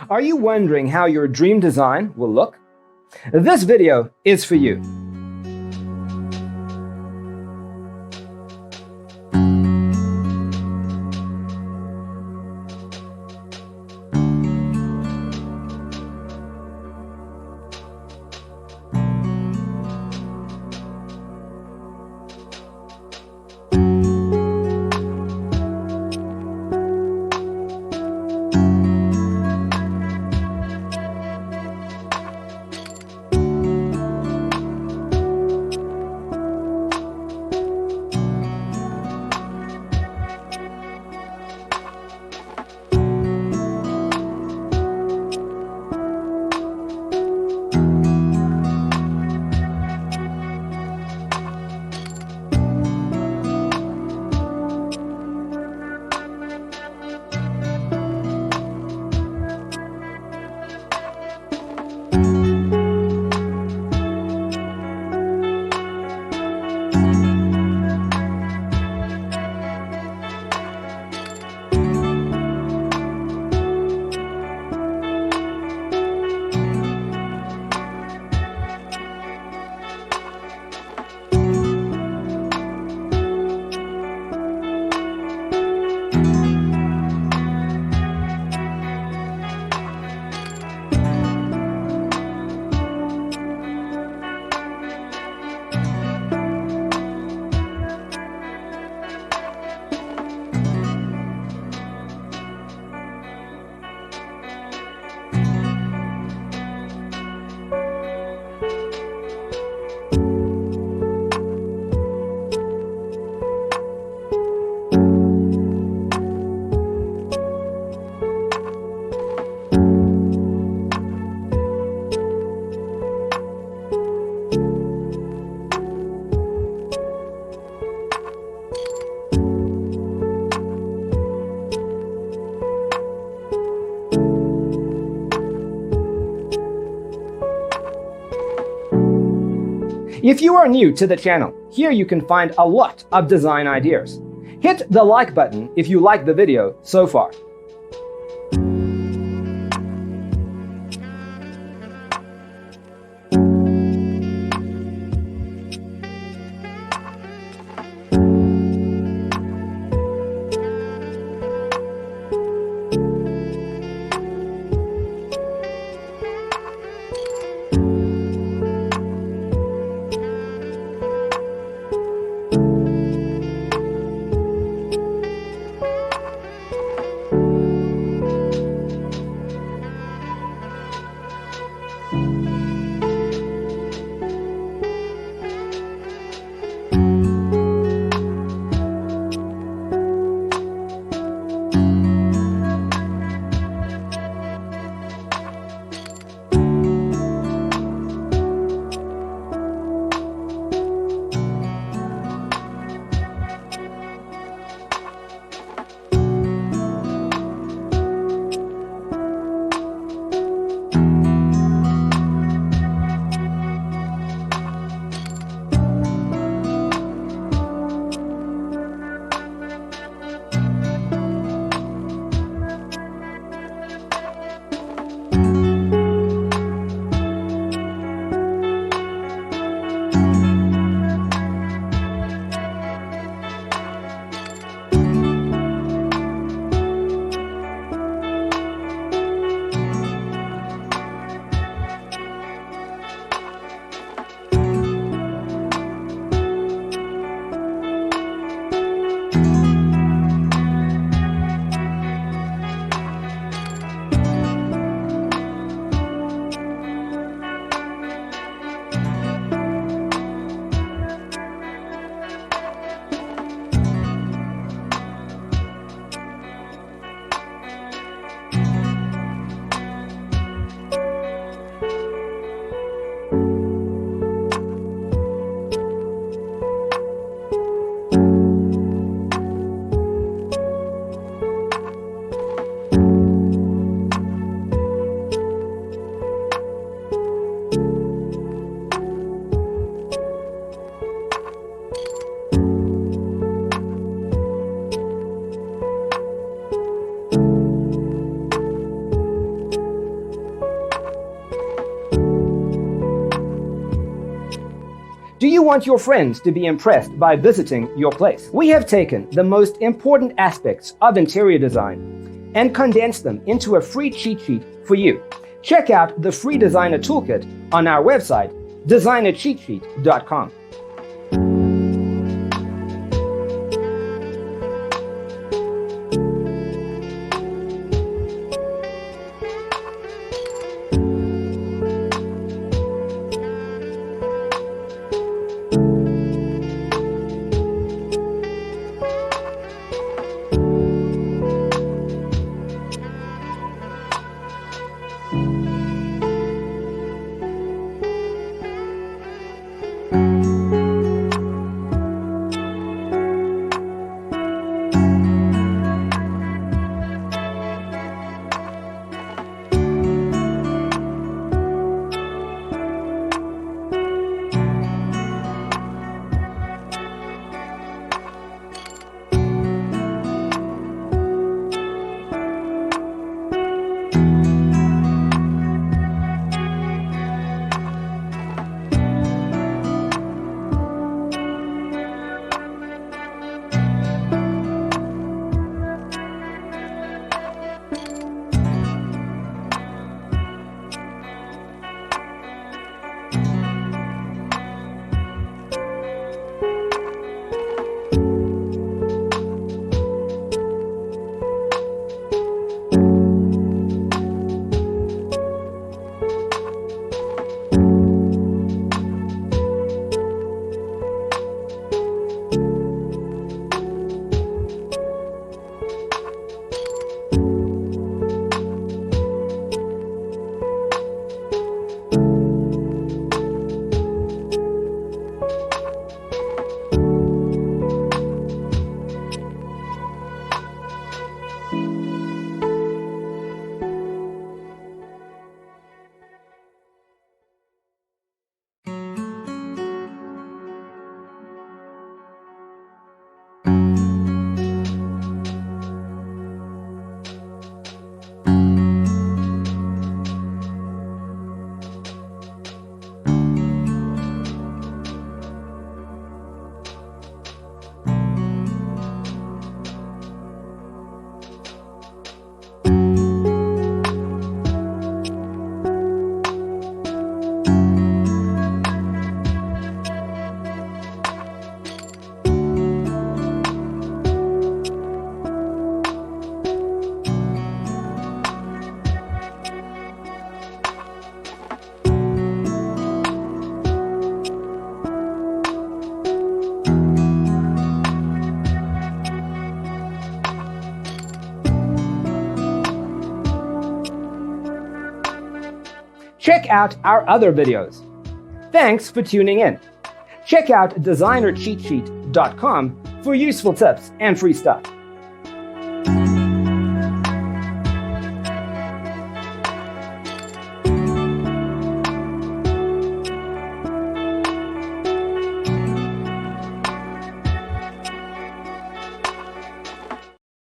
Are you wondering how your dream design will look? This video is for you. If you are new to the channel, here you can find a lot of design ideas. Hit the like button if you like the video so far. Do you want your friends to be impressed by visiting your place? We have taken the most important aspects of interior design and condensed them into a free cheat sheet for you. Check out the free designer toolkit on our website, designercheatsheet.com. Check out our other videos. Thanks for tuning in. Check out designercheatsheet.com for useful tips and free stuff.